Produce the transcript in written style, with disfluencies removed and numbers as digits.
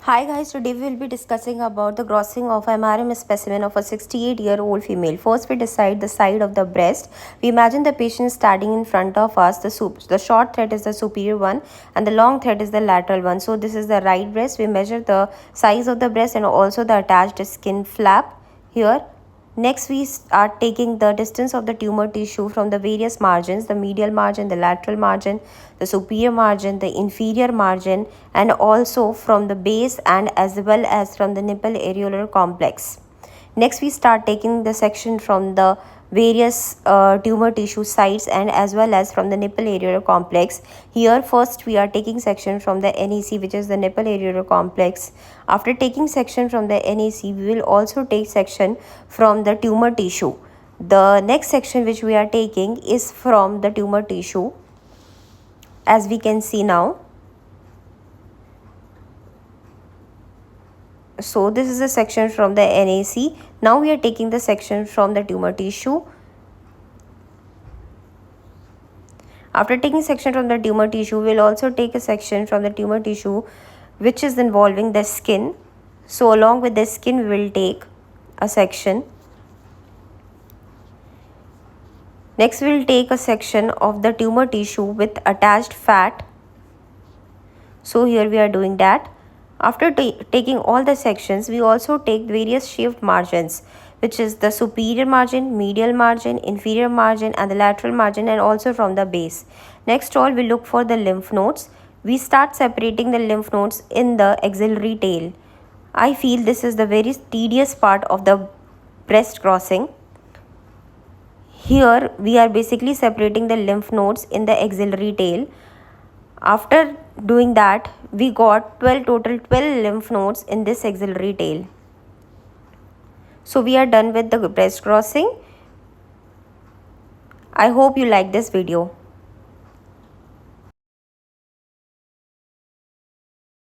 Hi guys, today we will be discussing about the grossing of MRM specimen of a 68-year-old female. First we decide the side of the breast. We imagine the patient standing in front of us. The short thread is the superior one and the long thread is the lateral one. So this is the right breast. We measure the size of the breast and also the attached skin flap here. Next, we are taking the distance of the tumor tissue from the various margins, the medial margin, the lateral margin, the superior margin, the inferior margin, and also from the base and as well as from the nipple areolar complex. Next, we start taking the section from the various tumor tissue sites and as well as from the nipple areolar complex. Here first we are taking section from the NAC, which is the nipple areolar complex. After taking section from the NAC, we will also take section from the tumor tissue. The next section which we are taking is from the tumor tissue, as we can see now. So this is a section from the NAC. Now we are taking the section from the tumor tissue. After taking section from the tumor tissue, we will also take a section from the tumor tissue which is involving the skin. So along with the skin, we will take a section. Next, we will take a section of the tumor tissue with attached fat. So here we are doing that. After taking all the sections, we also take various shaped margins, which is the superior margin, medial margin, inferior margin and the lateral margin, and also from the base. Next all, we look for the lymph nodes. We start separating the lymph nodes in the axillary tail. I feel this is the very tedious part of the breast crossing. Here we are basically separating the lymph nodes in the axillary tail. After doing that, we got total 12 lymph nodes in this axillary tail. So we are done with the breast crossing. I hope you like this video.